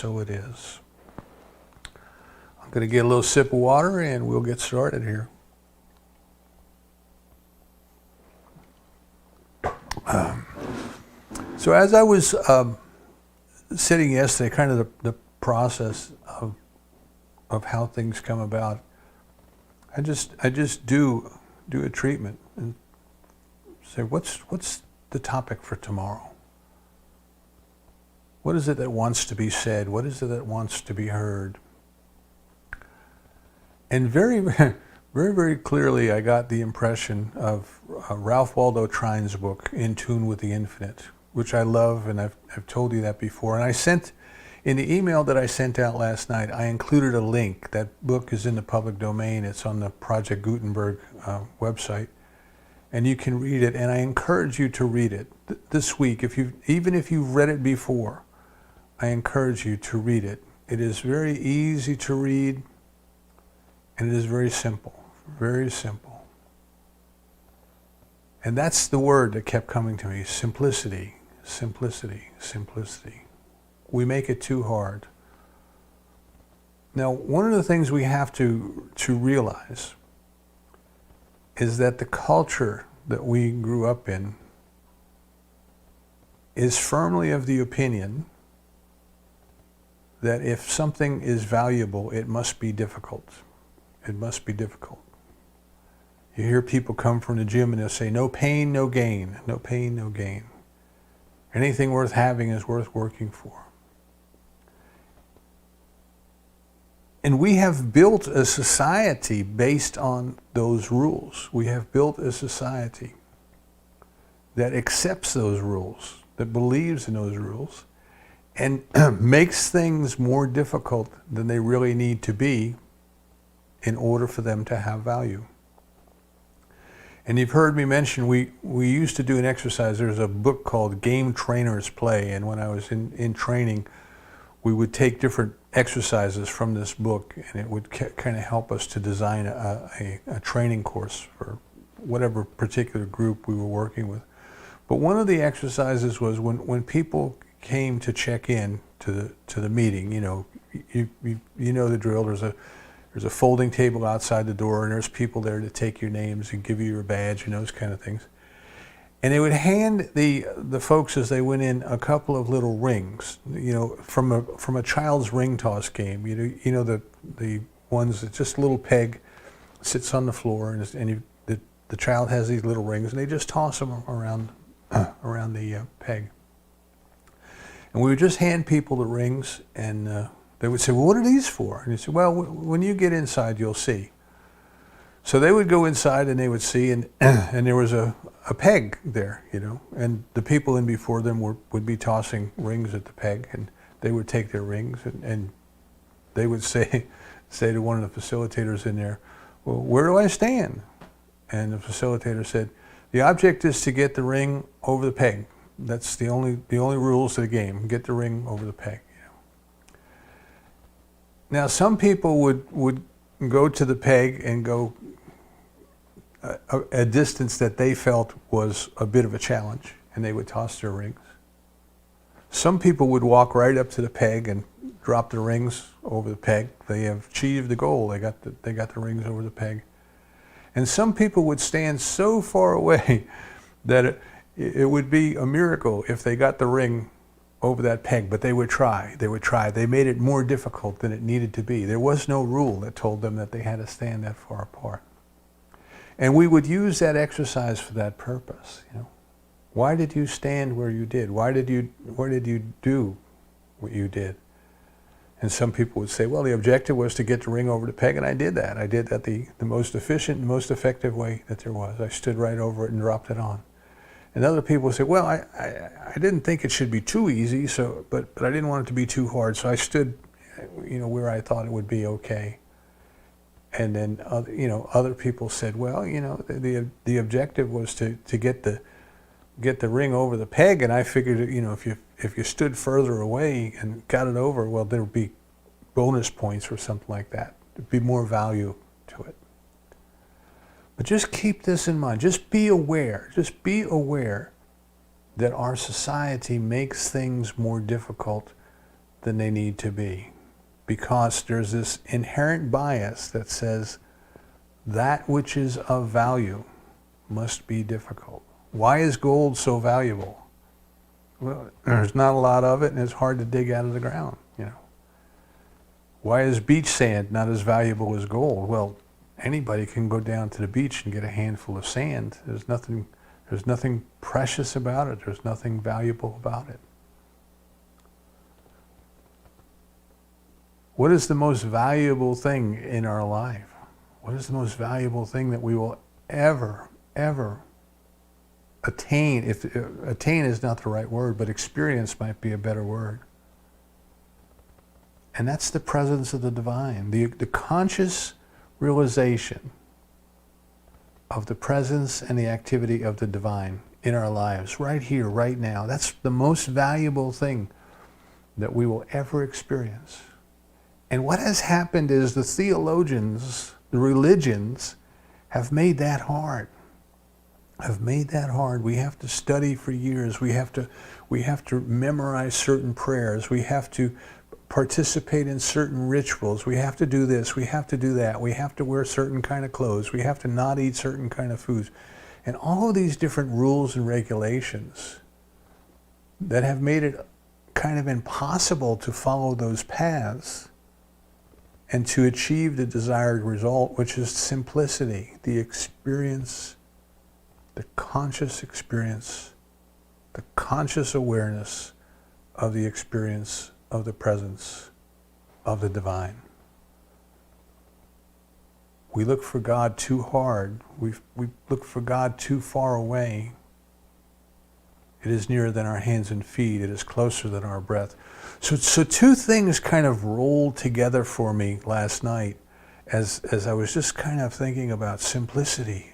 so it is. I'm going to get a little sip of water and we'll get started here. So as I was sitting yesterday, kind of the process of how things come about, I just do a treatment and say, what's the topic for tomorrow? What is it that wants to be said? What is it that wants to be heard? And very, very, very clearly, I got the impression of Ralph Waldo Trine's book, In Tune with the Infinite, which I love, and I've told you that before. And I sent, in the email that I sent out last night, I included a link. That book is in the public domain. It's on the Project Gutenberg website, and you can read it. And I encourage you to read it this week. Even if you've read it before, I encourage you to read it. It is very easy to read, and it is very simple, very simple. And that's the word that kept coming to me: simplicity, simplicity, simplicity. We make it too hard. Now, one of the things we have to realize is that the culture that we grew up in is firmly of the opinion that if something is valuable, it must be difficult. It must be difficult. You hear people come from the gym and they'll say, no pain, no gain. No pain, no gain. Anything worth having is worth working for. And we have built a society based on those rules. We have built a society that accepts those rules, that believes in those rules, and makes things more difficult than they really need to be in order for them to have value. And you've heard me mention, we used to do an exercise. There's a book called Game Trainers Play, and when I was in training, we would take different exercises from this book, and it would kind of help us to design a training course for whatever particular group we were working with. But one of the exercises was when people came to check in to the meeting, you know the drill. There's a folding table outside the door, and there's people there to take your names and give you your badge and those kind of things. And they would hand the folks as they went in a couple of little rings, you know, from a child's ring toss game. You know the ones that just a little peg sits on the floor, and the child has these little rings, and they just toss them around the peg. And we would just hand people the rings, and they would say, well, what are these for? And you say, well, when you get inside, you'll see. So they would go inside and they would see, and there was a peg there, you know, and the people in before them would be tossing rings at the peg, and they would take their rings and they would say to one of the facilitators in there, well, where do I stand? And the facilitator said, the object is to get the ring over the peg. That's the only rules of the game. Get the ring over the peg. You know. Now, some people would go to the peg and go a distance that they felt was a bit of a challenge, and they would toss their rings. Some people would walk right up to the peg and drop the rings over the peg. They have achieved the goal. They got the rings over the peg. And some people would stand so far away that it would be a miracle if they got the ring over that peg, but they would try. They made it more difficult than it needed to be. There was no rule that told them that they had to stand that far apart. And we would use that exercise for that purpose. You know, why did you stand where you did? Why did you do what you did? And some people would say, well, the objective was to get the ring over the peg, and I did that. I did that the most efficient and most effective way that there was. I stood right over it and dropped it on. And other people say, well, I didn't think it should be too easy, but I didn't want it to be too hard, so I stood, you know, where I thought it would be okay. And then other people said, well, you know, the objective was to get the ring over the peg, and I figured, you know, if you stood further away and got it over, well, there would be bonus points or something like that. There'd be more value to it. But just keep this in mind. Just be aware that our society makes things more difficult than they need to be, because there's this inherent bias that says that which is of value must be difficult. Why is gold so valuable? Well, there's not a lot of it and it's hard to dig out of the ground, you know. Why is beach sand not as valuable as gold? Well, anybody can go down to the beach and get a handful of sand. There's nothing precious about it. There's nothing valuable about it. What is the most valuable thing in our life? What is the most valuable thing that we will ever attain? If attain is not the right word, but experience might be a better word. And that's the presence of the divine, the conscious realization of the presence and the activity of the divine in our lives, right here, right now. That's the most valuable thing that we will ever experience. And what has happened is the theologians, the religions, have made that hard. We have to study for years. We have to memorize certain prayers. We have to participate in certain rituals. We have to do this. We have to do that. We have to wear certain kind of clothes. We have to not eat certain kind of foods. And all of these different rules and regulations that have made it kind of impossible to follow those paths and to achieve the desired result, which is simplicity, the experience, the conscious experience, the conscious awareness of the experience of the presence of the divine. We look for God too hard. We look for God too far away. It is nearer than our hands and feet. It is closer than our breath. So two things kind of rolled together for me last night as I was just kind of thinking about simplicity.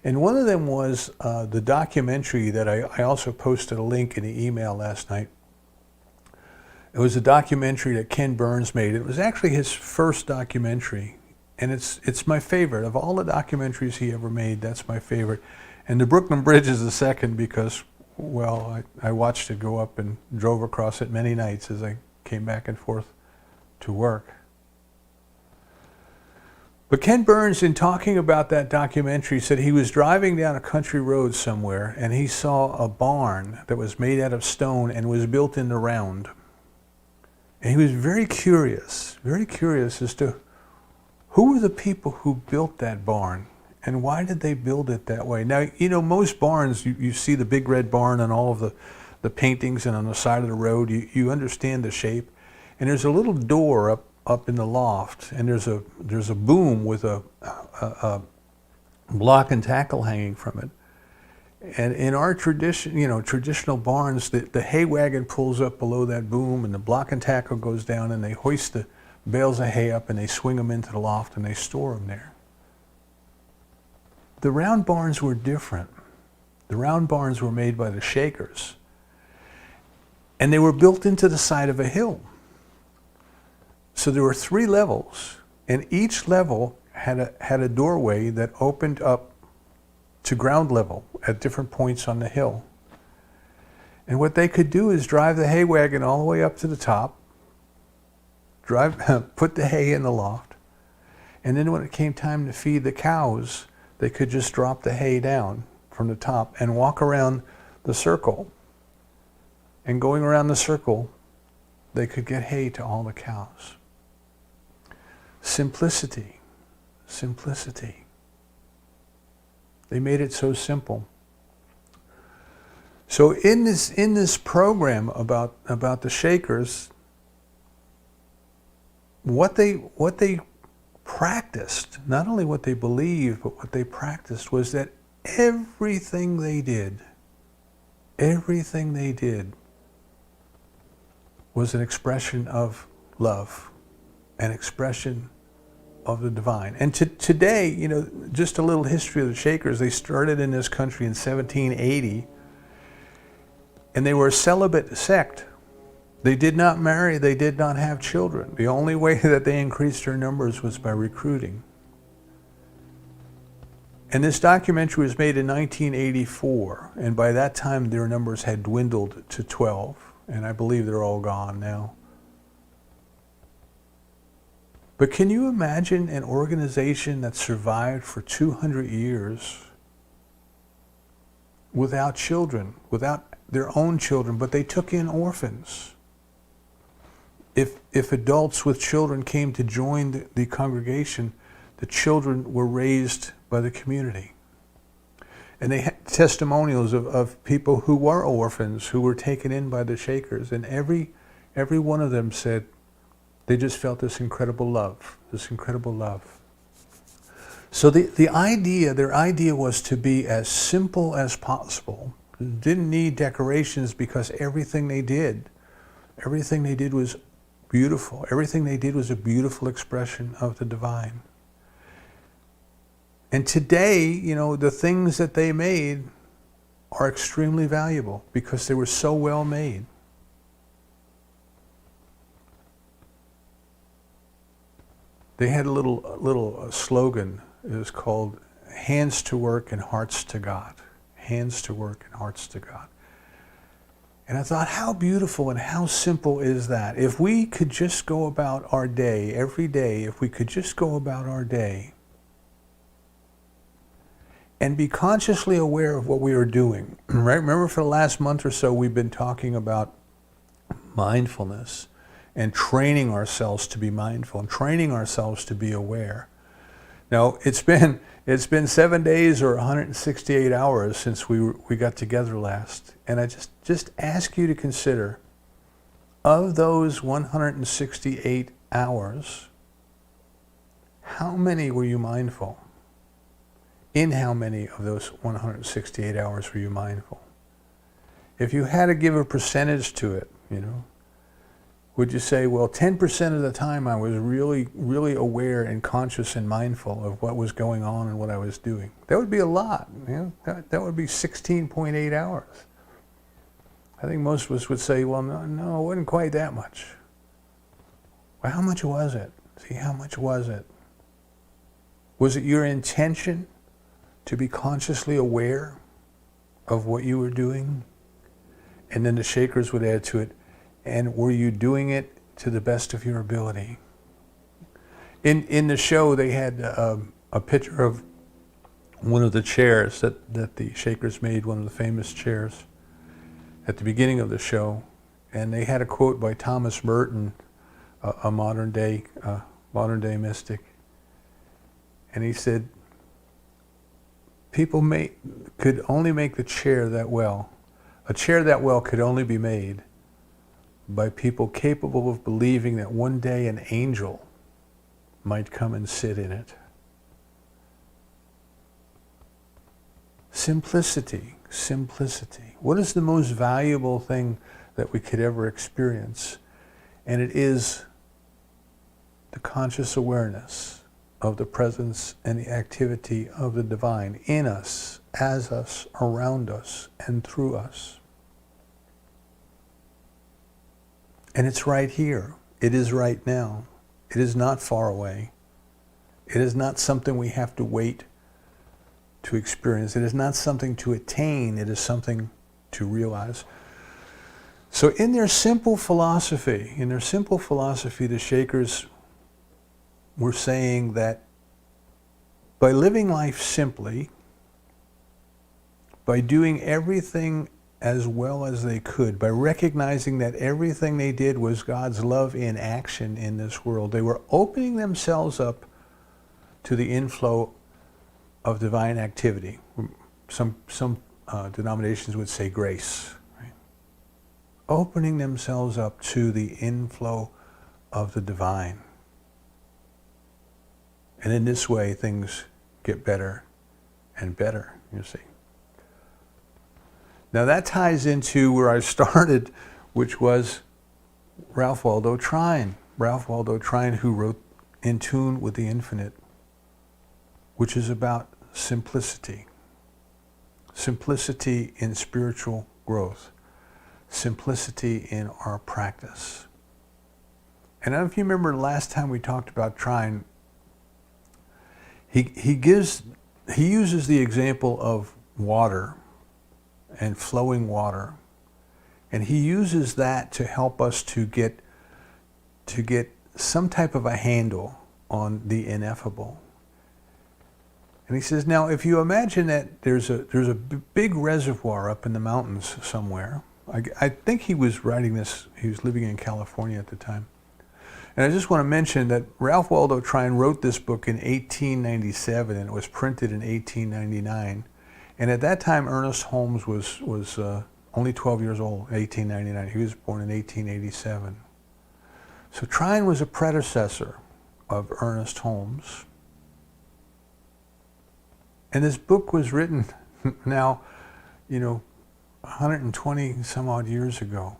And one of them was the documentary that I also posted a link in the email last night. It was a documentary that Ken Burns made. It was actually his first documentary, and it's my favorite. Of all the documentaries he ever made, that's my favorite. And the Brooklyn Bridge is the second because, well, I watched it go up and drove across it many nights as I came back and forth to work. But Ken Burns, in talking about that documentary, said he was driving down a country road somewhere and he saw a barn that was made out of stone and was built in the round. And he was very curious as to who were the people who built that barn and why did they build it that way. Now, you know, most barns, you see the big red barn and all of the paintings and on the side of the road, you understand the shape. And there's a little door up in the loft, and there's a boom with a block and tackle hanging from it. And in our tradition, you know, traditional barns, the hay wagon pulls up below that boom and the block and tackle goes down and they hoist the bales of hay up and they swing them into the loft and they store them there. The round barns were different. The round barns were made by the Shakers. And they were built into the side of a hill. So there were 3 levels, and each level had a doorway that opened up to ground level at different points on the hill. And what they could do is drive the hay wagon all the way up to the top, put the hay in the loft, and then when it came time to feed the cows, they could just drop the hay down from the top and walk around the circle. And going around the circle, they could get hay to all the cows. Simplicity. They made it so simple. So in this program about the Shakers, what they practiced, not only what they believed, but what they practiced was that everything they did was an expression of love, an expression of the divine. And today, you know, just a little history of the Shakers. They started in this country in 1780, and they were a celibate sect. They did not marry, they did not have children. The only way that they increased their numbers was by recruiting. And this documentary was made in 1984, and by that time their numbers had dwindled to 12. and I believe they're all gone now. But can you imagine an organization that survived for 200 years without children, without their own children, but they took in orphans? If adults with children came to join the congregation, the children were raised by the community. And they had testimonials of people who were orphans, who were taken in by the Shakers, and every one of them said they just felt this incredible love, this incredible love. So their idea was to be as simple as possible. Didn't need decorations because everything they did was beautiful. Everything they did was a beautiful expression of the divine. And today, you know, the things that they made are extremely valuable because they were so well made. They had a little slogan. It was called "Hands to Work and Hearts to God." Hands to work and hearts to God. And I thought, how beautiful and how simple is that? If we could just go about our day, every day, if we could just go about our day and be consciously aware of what we are doing, right? Remember for the last month or so, we've been talking about mindfulness and training ourselves to be mindful and training ourselves to be aware. Now, it's been 7 days or 168 hours since we got together last. And I just ask you to consider, of those 168 hours, how many were you mindful? In how many of those 168 hours were you mindful? If you had to give a percentage to it, you know, would you say, well, 10% of the time I was really, really aware and conscious and mindful of what was going on and what I was doing? That would be a lot. You know? That would be 16.8 hours. I think most of us would say, well, no, it wasn't quite that much. Well, how much was it? See, how much was it? Was it your intention to be consciously aware of what you were doing? And then the Shakers would add to it, and were you doing it to the best of your ability? In the show, they had a picture of one of the chairs that the Shakers made, one of the famous chairs, at the beginning of the show. And they had a quote by Thomas Merton, a modern day mystic. And he said, people could only make the chair that well. A chair that well could only be made by people capable of believing that one day an angel might come and sit in it. Simplicity, simplicity. What is the most valuable thing that we could ever experience? And it is the conscious awareness of the presence and the activity of the divine in us, as us, around us, and through us. And it's right here. It is right now. It is not far away. It is not something we have to wait to experience. It is not something to attain. It is something to realize. So in their simple philosophy, the Shakers were saying that by living life simply, by doing everything as well as they could, by recognizing that everything they did was God's love in action in this world, they were opening themselves up to the inflow of divine activity. Some denominations would say grace. Right? Opening themselves up to the inflow of the divine. And in this way, things get better and better, you see. Now that ties into where I started, which was Ralph Waldo Trine. Ralph Waldo Trine, who wrote In Tune with the Infinite, which is about simplicity. Simplicity in spiritual growth. Simplicity in our practice. And I don't know if you remember last time we talked about Trine, he uses the example of water and flowing water And he uses that to help us to get some type of a handle on the ineffable. And he says, now if you imagine that there's a big reservoir up in the mountains somewhere. I think he was writing this, he was living in California at the time. And I just want to mention that Ralph Waldo Trine wrote this book in 1897 and it was printed in 1899. And at that time Ernest Holmes was only 12 years old, 1899. He was born in 1887. So Trine was a predecessor of Ernest Holmes. And this book was written now, 120 some odd years ago.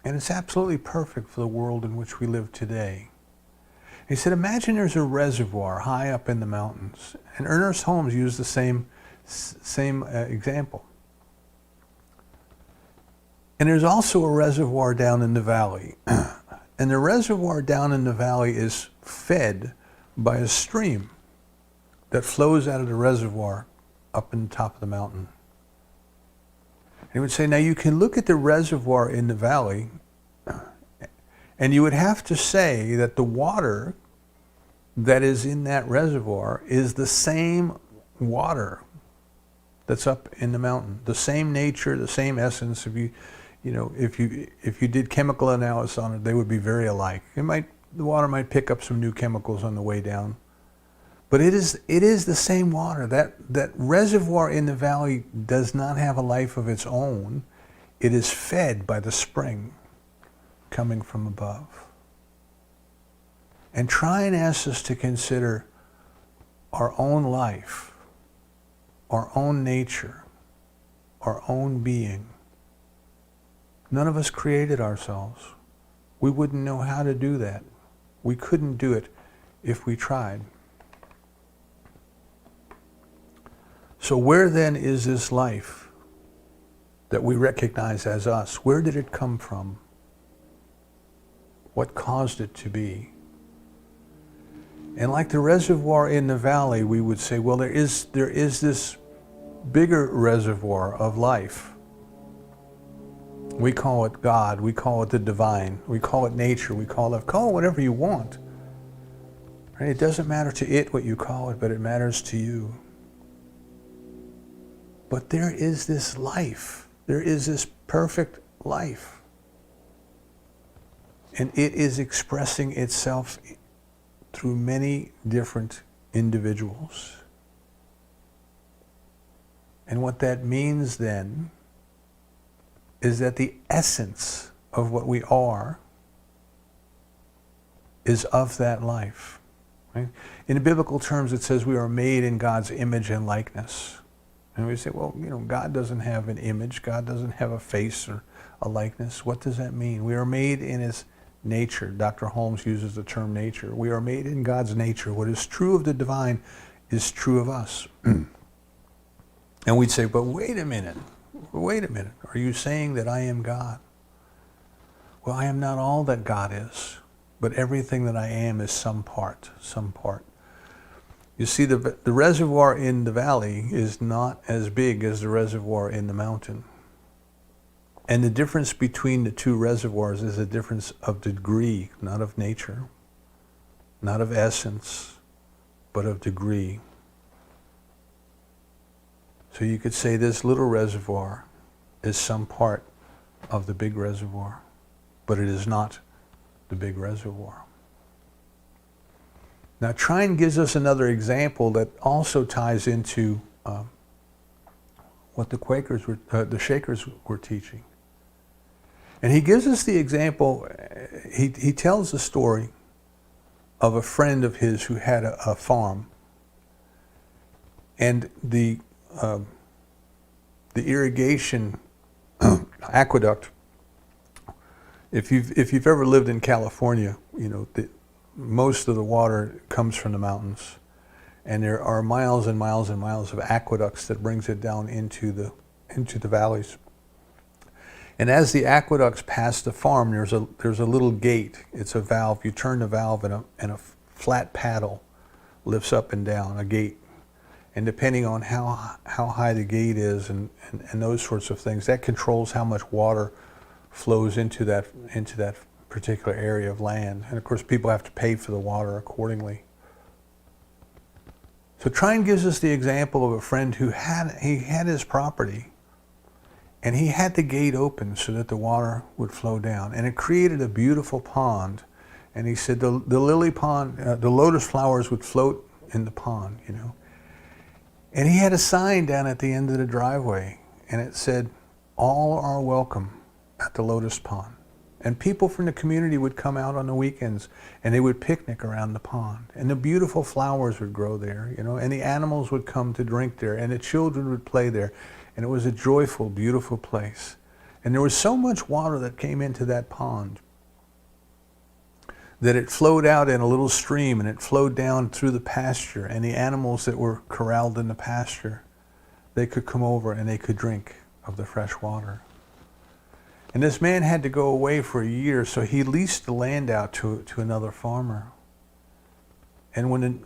And it's absolutely perfect for the world in which we live today. He said, imagine there's a reservoir high up in the mountains. And Ernest Holmes used the same example. And there's also a reservoir down in the valley. And the reservoir down in the valley is fed by a stream that flows out of the reservoir up in the top of the mountain. And he would say, now you can look at the reservoir in the valley, and you would have to say that the water that is in that reservoir is the same water that's up in the mountain, the same nature, the same essence. If you did chemical analysis on it, they would be very alike. The water might pick up some new chemicals on the way down, but it is the same water. That reservoir in the valley does not have a life of its own. It is fed by the spring coming from above. And Trine asks us to consider our own life, our own nature, our own being. None of us created ourselves. We wouldn't know how to do that. We couldn't do it if we tried. So where then is this life that we recognize as us? Where did it come from? What caused it to be? And like the reservoir in the valley, we would say, well, there is this bigger reservoir of life. We call it God, we call it the divine, we call it nature, call it whatever you want. Right? It doesn't matter to it what you call it, but it matters to you. But there is this life, there is this perfect life. And it is expressing itself through many different individuals. And what that means then is that the essence of what we are is of that life. Right? In biblical terms, it says we are made in God's image and likeness. And we say, well, God doesn't have an image. God doesn't have a face or a likeness. What does that mean? We are made in His nature. Dr. Holmes uses the term nature. We are made in God's nature. What is true of the divine is true of us. And we'd say, but wait a minute. Are you saying that I am God? Well, I am not all that God is, but everything that I am is some part. You see, the reservoir in the valley is not as big as the reservoir in the mountain. And the difference between the two reservoirs is a difference of degree, not of nature, not of essence, but of degree. So you could say this little reservoir is some part of the big reservoir, but it is not the big reservoir. Now Trine gives us another example that also ties into what the Shakers were teaching. And he gives us the example, he tells the story of a friend of his who had a farm. And the irrigation aqueduct, if you've ever lived in California, most of the water comes from the mountains. And there are miles and miles and miles of aqueducts that brings it down into the valleys. And as the aqueducts pass the farm, there's a little gate. It's a valve. You turn the valve and a flat paddle lifts up and down, a gate. And depending on how high the gate is and those sorts of things, that controls how much water flows into that particular area of land. And of course, people have to pay for the water accordingly. So Trine gives us the example of a friend who had his property, and he had the gate open so that the water would flow down, and it created a beautiful pond. And he said the lily pond, the lotus flowers would float in the pond, you know. And he had a sign down at the end of the driveway, and it said, "All are welcome at the lotus pond." And people from the community would come out on the weekends, and they would picnic around the pond. And the beautiful flowers would grow there, you know, and the animals would come to drink there, and the children would play there. And it was a joyful, beautiful place. And there was so much water that came into that pond that it flowed out in a little stream, and it flowed down through the pasture, and the animals that were corralled in the pasture, they could come over and they could drink of the fresh water. And this man had to go away for a year, so he leased the land out to another farmer. And when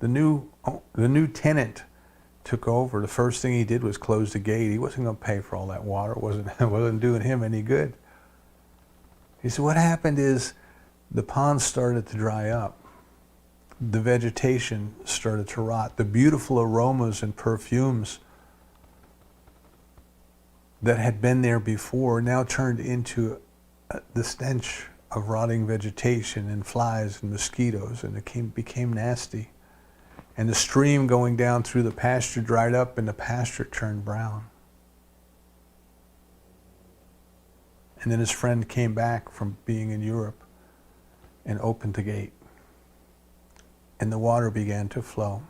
the new tenant took over, the first thing he did was close the gate. He wasn't going to pay for all that water. It wasn't doing him any good. He said, what happened is the pond started to dry up. The vegetation started to rot. The beautiful aromas and perfumes that had been there before now turned into the stench of rotting vegetation and flies and mosquitoes, and it became nasty. And the stream going down through the pasture dried up, and the pasture turned brown. And then his friend came back from being in Europe and opened the gate. And the water began to flow.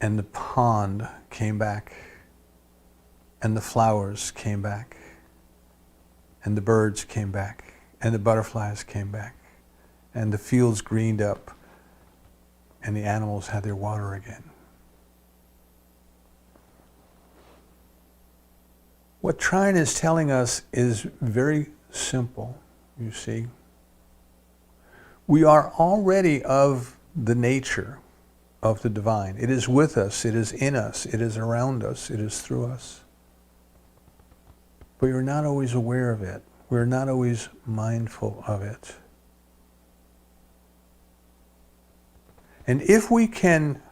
And the pond came back. And the flowers came back. And the birds came back. And the butterflies came back. And the fields greened up. And the animals had their water again. What Trine is telling us is very simple, you see. We are already of the nature of the divine. It is with us, it is in us, it is around us, it is through us. But we're not always aware of it. We're not always mindful of it. And if we can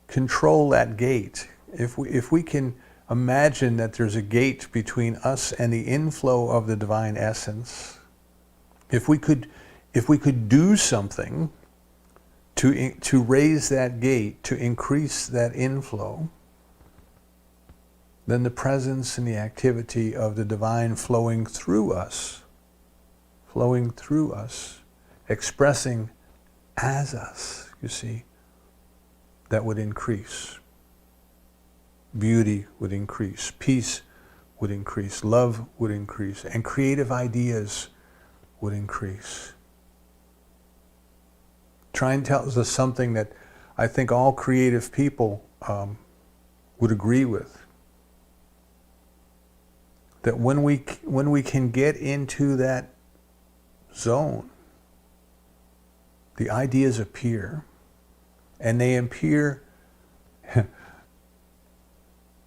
control that gate, if we can imagine that there's a gate between us and the inflow of the divine essence, if we could do something to raise that gate, to increase that inflow, then the presence and the activity of the divine flowing through us, expressing as us, you see, that would increase. Beauty would increase, peace would increase, love would increase, and creative ideas would increase. Trine tells us something that I think all creative people would agree with. That when we can get into that zone, the ideas appear, and they appear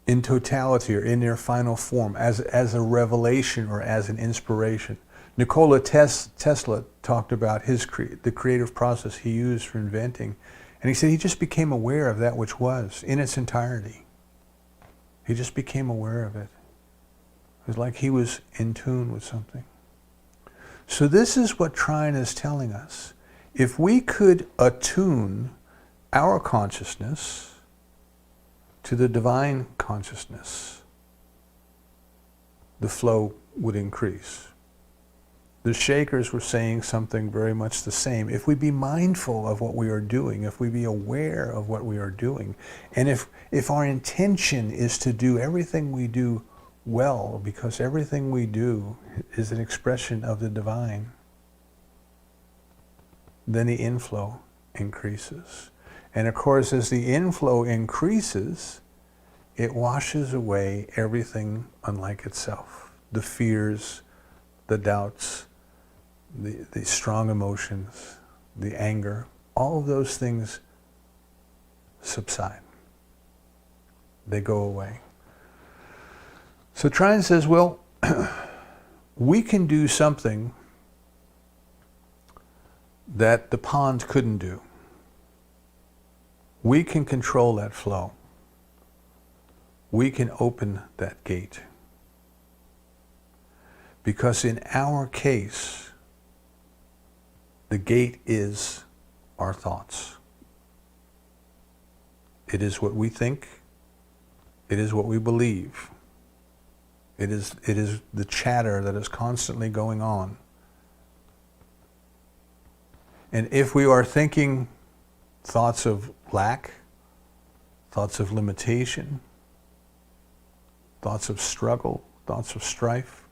in totality or in their final form as a revelation or as an inspiration. Nikola Tesla talked about the creative process he used for inventing, and he said he just became aware of that which was in its entirety. He just became aware of it. It was like he was in tune with something. So this is what Trine is telling us. If we could attune our consciousness to the divine consciousness, the flow would increase. The Shakers were saying something very much the same. If we be mindful of what we are doing, if we be aware of what we are doing, and if our intention is to do everything we do well, because everything we do is an expression of the divine, then the inflow increases. And of course, as the inflow increases, it washes away everything unlike itself. The fears, the doubts, the strong emotions, the anger, all of those things subside. They go away. So Trine says, well, we can do something that the pond couldn't do. We can control that flow. We can open that gate. Because in our case, the gate is our thoughts. It is what we think. It is what we believe. It is the chatter that is constantly going on. And if we are thinking thoughts of lack, thoughts of limitation, thoughts of struggle, thoughts of strife,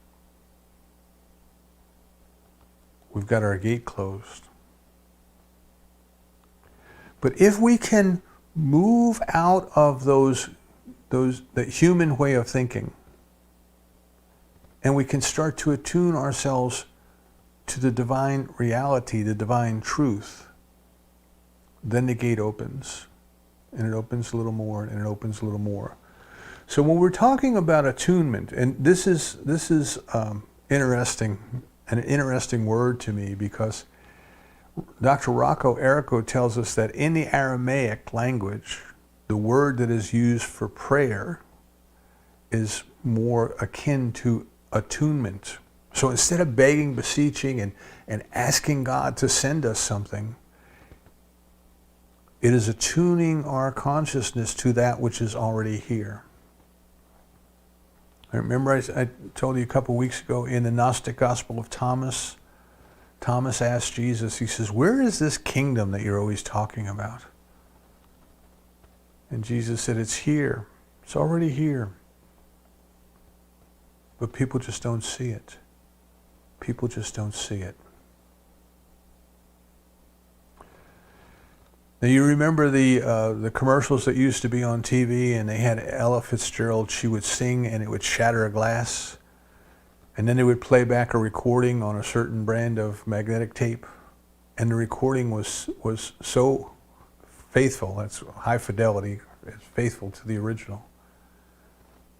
we've got our gate closed. But if we can move out of that human way of thinking, and we can start to attune ourselves to the divine reality, the divine truth, then the gate opens. And it opens a little more, and it opens a little more. So when we're talking about attunement, and this is interesting, an interesting word to me, because Dr. Rocco Errico tells us that in the Aramaic language, the word that is used for prayer is more akin to attunement. So instead of begging, beseeching, and asking God to send us something, it is attuning our consciousness to that which is already here. I remember I told you a couple weeks ago in the Gnostic Gospel of Thomas, Thomas asked Jesus, he says, where is this kingdom that you're always talking about? And Jesus said, it's here. It's already here. But people just don't see it. People just don't see it. Now you remember the commercials that used to be on TV, and they had Ella Fitzgerald. She would sing and it would shatter a glass, and then they would play back a recording on a certain brand of magnetic tape, and the recording was so faithful, that's high fidelity, it's faithful to the original,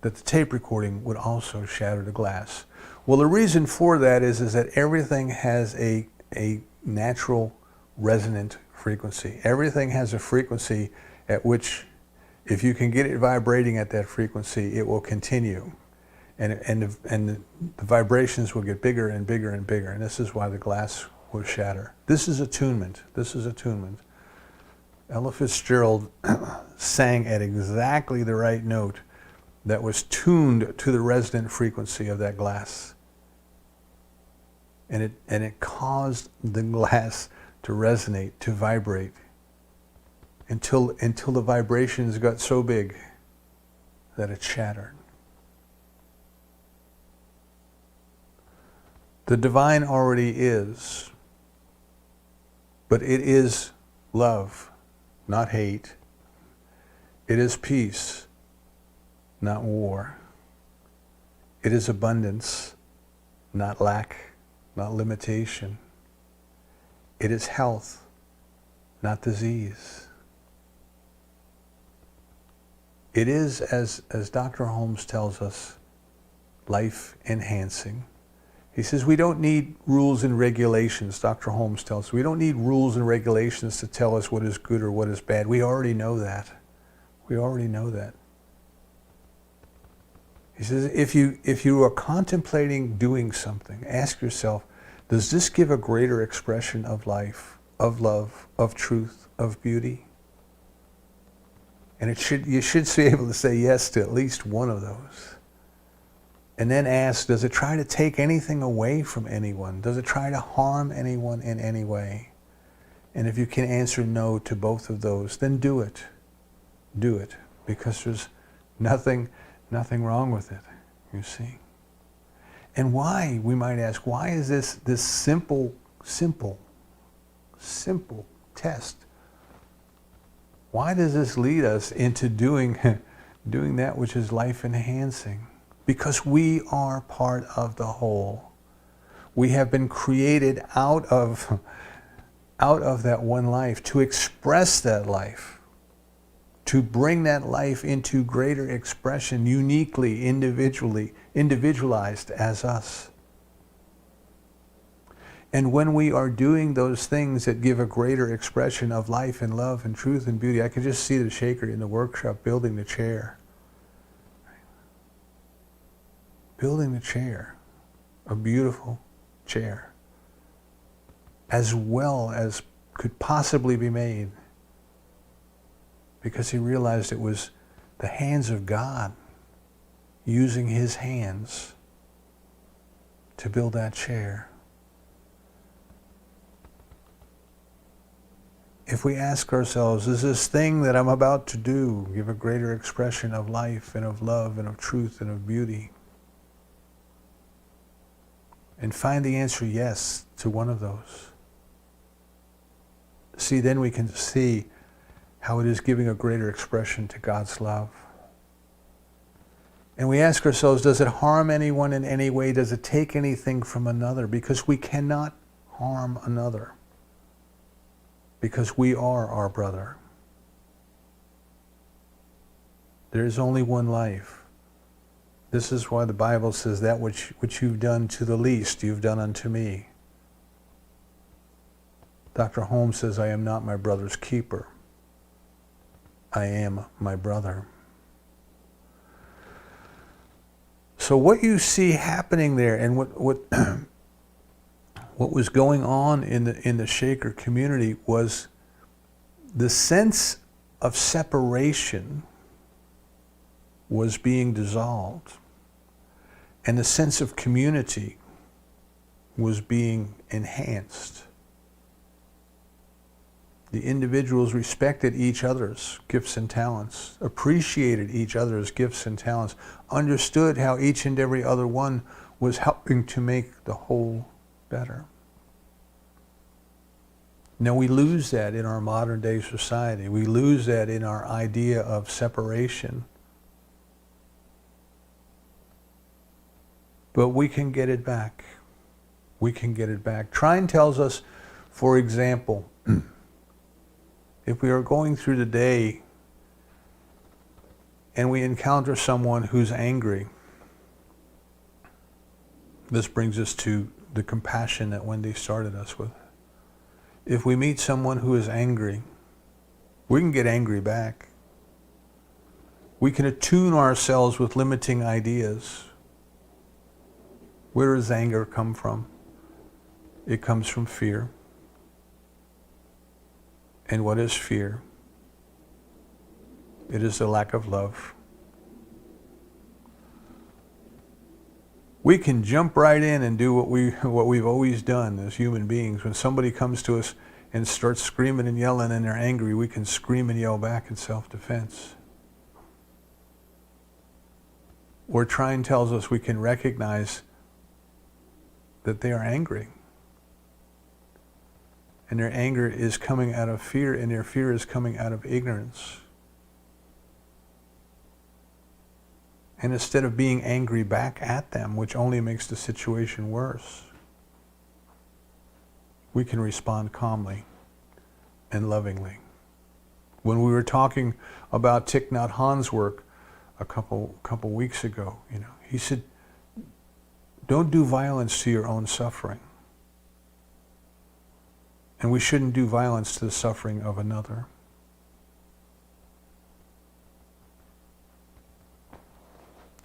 that the tape recording would also shatter the glass. Well, the reason for that is that everything has a natural resonant frequency. Everything has a frequency at which, if you can get it vibrating at that frequency, it will continue. And the vibrations will get bigger and bigger and bigger. And this is why the glass will shatter. This is attunement. This is attunement. Ella Fitzgerald sang at exactly the right note that was tuned to the resonant frequency of that glass. And it caused the glass to resonate, to vibrate, until the vibrations got so big that it shattered. The divine already is, but it is love, not hate. It is peace, not war. It is abundance, not lack, not limitation. It is health, not disease. It is, as Dr. Holmes tells us, life enhancing. He says we don't need rules and regulations. Dr. Holmes tells us we don't need rules and regulations to tell us what is good or what is bad. We already know that. We already know that. He says if you are contemplating doing something, ask yourself, does this give a greater expression of life, of love, of truth, of beauty? And you should be able to say yes to at least one of those. And then ask, does it try to take anything away from anyone? Does it try to harm anyone in any way? And if you can answer no to both of those, then do it. Do it. Because there's nothing wrong with it, you see. And why, we might ask, why is this simple test? Why does this lead us into doing that which is life enhancing? Because we are part of the whole. We have been created out of that one life to express that life. to bring that life into greater expression, uniquely, individualized as us. And when we are doing those things that give a greater expression of life and love and truth and beauty, I could just see the shaker in the workshop building the chair. Building the chair, a beautiful chair, as well as could possibly be made, because he realized it was the hands of God using his hands to build that chair. If we ask ourselves, does this thing that I'm about to do give a greater expression of life and of love and of truth and of beauty? And find the answer yes to one of those. See, then we can see how it is giving a greater expression to God's love. And we ask ourselves, does it harm anyone in any way? Does it take anything from another? Because we cannot harm another. Because we are our brother. There is only one life. This is why the Bible says, that which you've done to the least, you've done unto me. Dr. Holmes says, I am not my brother's keeper. I am my brother. So what you see happening there, and what was going on in the Shaker community, was the sense of separation was being dissolved, and the sense of community was being enhanced. The individuals respected each other's gifts and talents, appreciated each other's gifts and talents, understood how each and every other one was helping to make the whole better. Now we lose that in our modern day society. We lose that in our idea of separation. But we can get it back. We can get it back. Trine tells us, for example, if we are going through the day and we encounter someone who's angry, this brings us to the compassion that Wendy started us with. If we meet someone who is angry, we can get angry back. We can attune ourselves with limiting ideas. Where does anger come from? It comes from fear. And what is fear? It is the lack of love. We can jump right in and do what we've always done as human beings. When somebody comes to us and starts screaming and yelling and they're angry, we can scream and yell back in self-defense. Or Trine tells us we can recognize that they are angry. And their anger is coming out of fear, and their fear is coming out of ignorance. And instead of being angry back at them, which only makes the situation worse, we can respond calmly and lovingly. When we were talking about Thich Nhat Hanh's work a couple weeks ago, he said, don't do violence to your own suffering. And we shouldn't do violence to the suffering of another.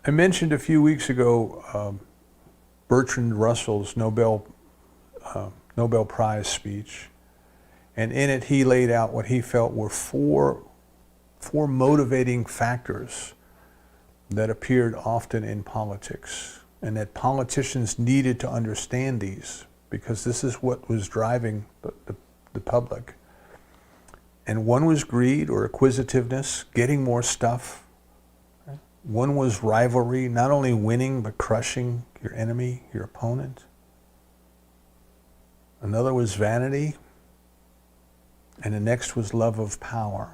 I mentioned a few weeks ago Bertrand Russell's Nobel Prize speech, and in it he laid out what he felt were four motivating factors that appeared often in politics, and that politicians needed to understand these, because this is what was driving the public. And one was greed or acquisitiveness, getting more stuff. One was rivalry, not only winning, but crushing your enemy, your opponent. Another was vanity. And the next was love of power.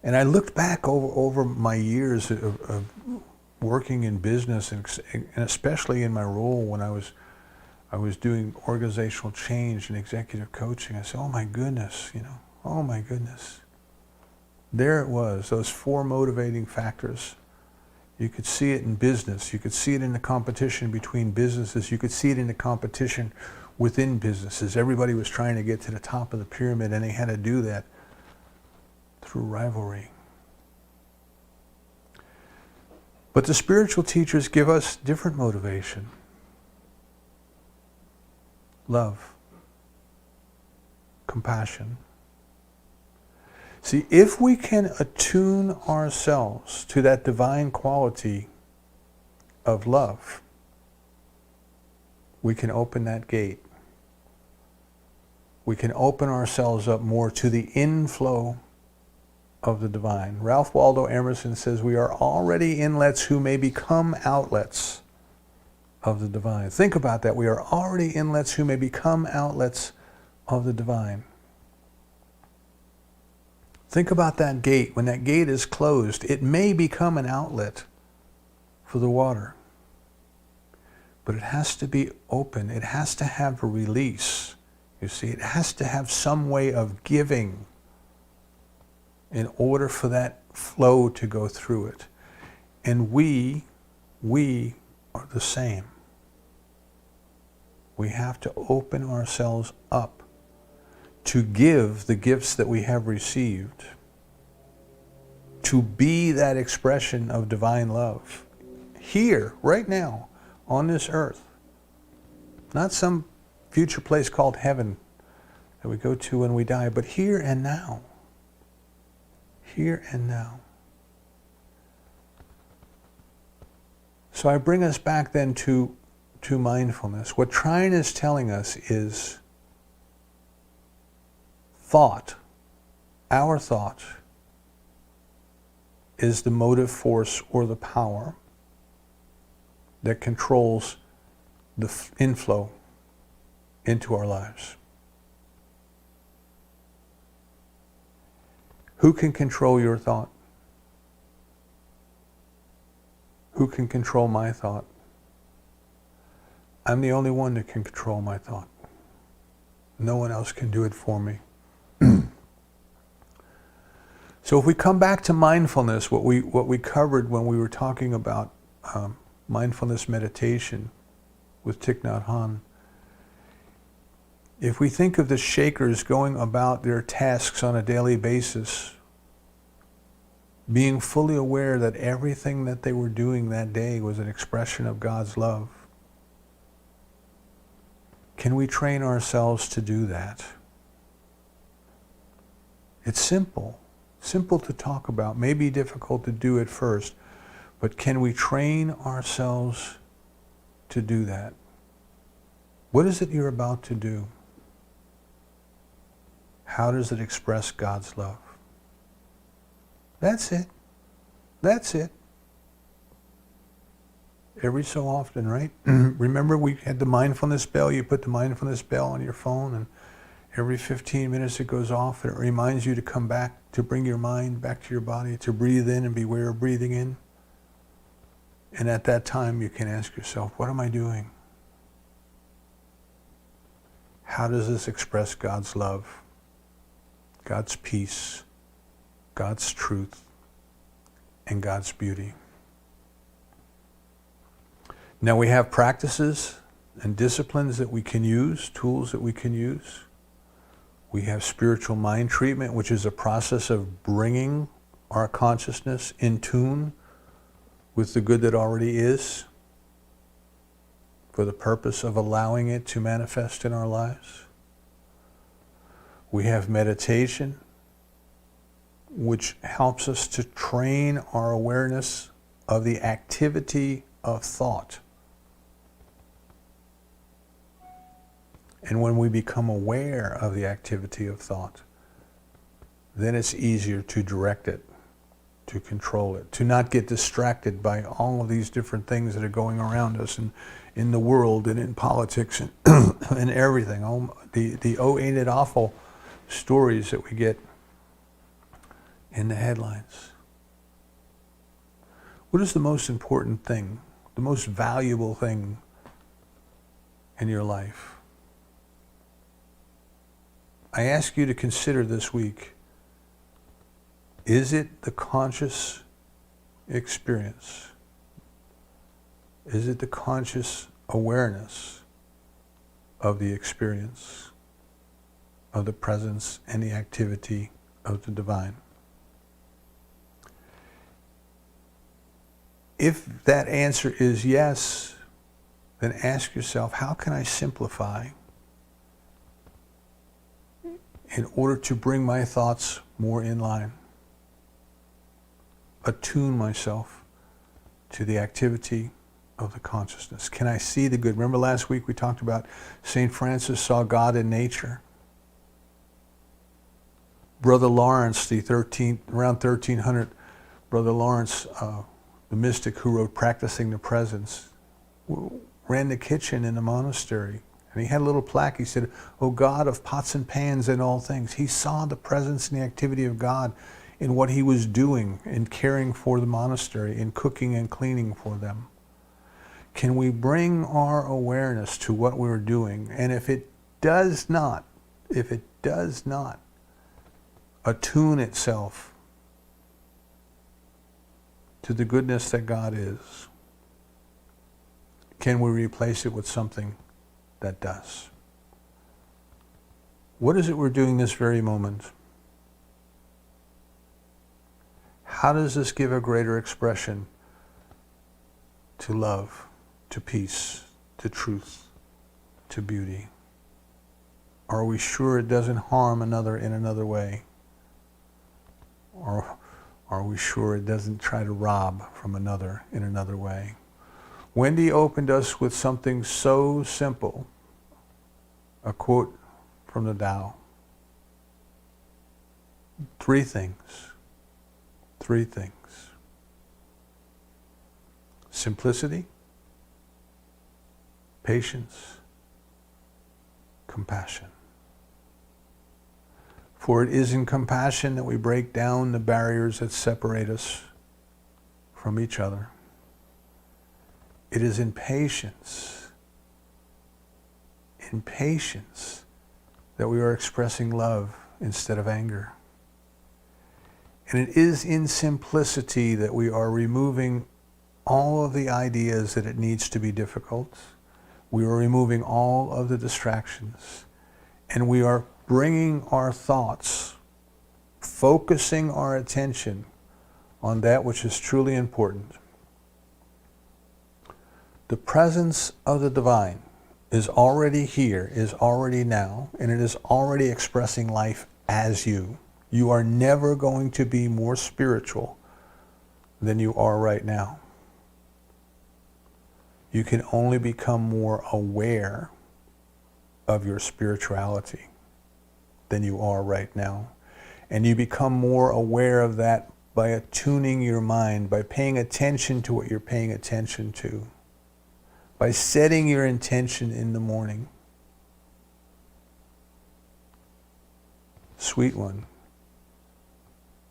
And I looked back over my years of working in business, and especially in my role when I was doing organizational change and executive coaching. I said, oh my goodness, oh my goodness. There it was, those 4 motivating factors. You could see it in business. You could see it in the competition between businesses. You could see it in the competition within businesses. Everybody was trying to get to the top of the pyramid, and they had to do that through rivalry. But the spiritual teachers give us different motivation. Love. Compassion. See, if we can attune ourselves to that divine quality of love, we can open that gate. We can open ourselves up more to the inflow of the divine. Ralph Waldo Emerson says we are already inlets who may become outlets of the divine. Think about that. We are already inlets who may become outlets of the divine. Think about that gate. When that gate is closed, it may become an outlet for the water. But it has to be open. It has to have a release. You see, it has to have some way of giving in order for that flow to go through it. And we are the same. We have to open ourselves up to give the gifts that we have received, to be that expression of divine love here, right now, on this earth. Not some future place called heaven that we go to when we die, but here and now. Here and now. So I bring us back then to mindfulness. What Trine is telling us is thought, our thought, is the motive force or the power that controls the inflow into our lives. Who can control your thought? Who can control my thought? I'm the only one that can control my thought. No one else can do it for me. So if we come back to mindfulness, what we covered when we were talking about mindfulness meditation with Thich Nhat Hanh, if we think of the Shakers going about their tasks on a daily basis, being fully aware that everything that they were doing that day was an expression of God's love, can we train ourselves to do that? It's simple to talk about, maybe difficult to do at first, but can we train ourselves to do that? What is it you're about to do? How does it express God's love? That's it. That's it. Every so often, right? Remember we had the mindfulness bell. You put the mindfulness bell on your phone, and every 15 minutes it goes off, and it reminds you to come back, to bring your mind back to your body, to breathe in and be aware of breathing in. And at that time you can ask yourself, what am I doing? How does this express God's love, God's peace, God's truth, and God's beauty? Now we have practices and disciplines that we can use, tools that we can use. We have spiritual mind treatment, which is a process of bringing our consciousness in tune with the good that already is for the purpose of allowing it to manifest in our lives. We have meditation, which helps us to train our awareness of the activity of thought. And when we become aware of the activity of thought, then it's easier to direct it, to control it, to not get distracted by all of these different things that are going around us and in the world and in politics and, and everything. All the oh ain't it awful stories that we get in the headlines. What is the most important thing, the most valuable thing in your life? I ask you to consider this week, Is it the conscious experience? Is it the conscious awareness of the experience of the presence and the activity of the divine? If that answer is yes, then ask yourself, how can I simplify in order to bring my thoughts more in line? Attune myself to the activity of the consciousness. Can I see the good? Remember last week we talked about St. Francis saw God in nature. Brother Lawrence, around 1300, Brother Lawrence, the mystic who wrote Practicing the Presence, ran the kitchen in the monastery. And he had a little plaque. He said, "O God of pots and pans and all things." He saw the presence and the activity of God in what he was doing in caring for the monastery, in cooking and cleaning for them. Can we bring our awareness to what we're doing? And if it does not attune itself to the goodness that God is, can we replace it with something that does? What is it we're doing this very moment? How does this give a greater expression to love, to peace, to truth, to beauty? Are we sure it doesn't harm another in another way? Or are we sure it doesn't try to rob from another in another way? Wendy opened us with something so simple, a quote from the Tao. Three things. Simplicity, patience, compassion. For it is in compassion that we break down the barriers that separate us from each other. It is in patience that we are expressing love instead of anger. And it is in simplicity that we are removing all of the ideas that it needs to be difficult. We are removing all of the distractions. And we are bringing our thoughts, focusing our attention on that which is truly important. The presence of the divine is already here, is already now, and it is already expressing life as you. You are never going to be more spiritual than you are right now. You can only become more aware of your spirituality than you are right now. And you become more aware of that by attuning your mind, by paying attention to what you're paying attention to, by setting your intention in the morning. Sweet one,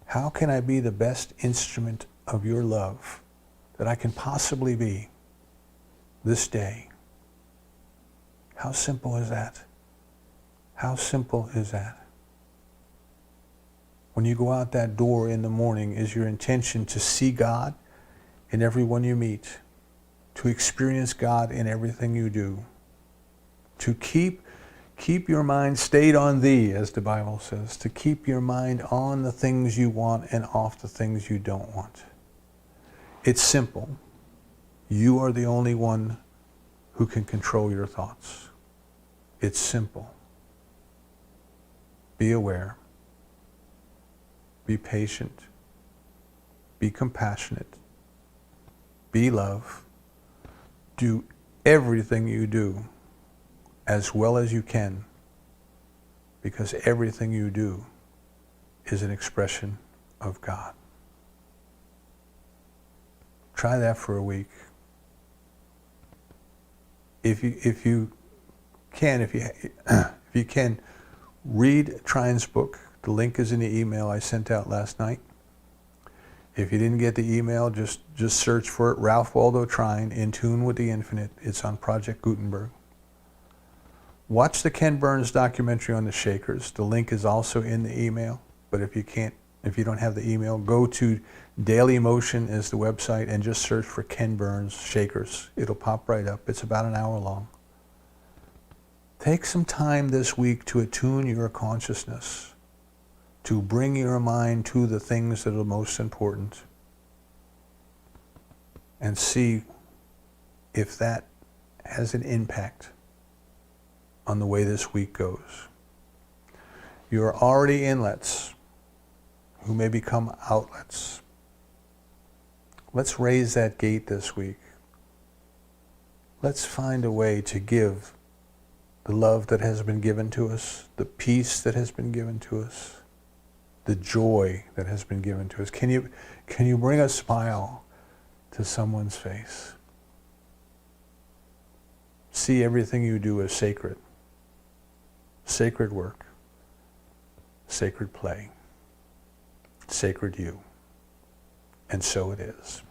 how can I be the best instrument of your love that I can possibly be this day? How simple is that? How simple is that? When you go out that door in the morning, is your intention to see God in everyone you meet, to experience God in everything you do, to keep your mind stayed on thee, as the Bible says, to keep your mind on the things you want and off the things you don't want? It's simple. You are the only one who can control your thoughts. It's simple. Be aware. Be patient. Be compassionate. Be love. Do everything you do as well as you can, because everything you do is an expression of God. Try that for a week. If you can, read Trine's book. The link is in the email I sent out last night. If you didn't get the email, just search for it. Ralph Waldo Trine, In Tune with the Infinite. It's on Project Gutenberg. Watch the Ken Burns documentary on the Shakers. The link is also in the email. But if you can't If you don't have the email, go to Daily Motion is the website and just search for Ken Burns Shakers. It'll pop right up. It's about an hour long. Take some time this week to attune your consciousness, to bring your mind to the things that are most important, and see if that has an impact on the way this week goes. You are already inlets who may become outlets. Let's raise that gate this week. Let's find a way to give the love that has been given to us, the peace that has been given to us, the joy that has been given to us. Can you bring a smile to someone's face? See everything you do as sacred. Sacred work. Sacred play. Sacred you. And so it is.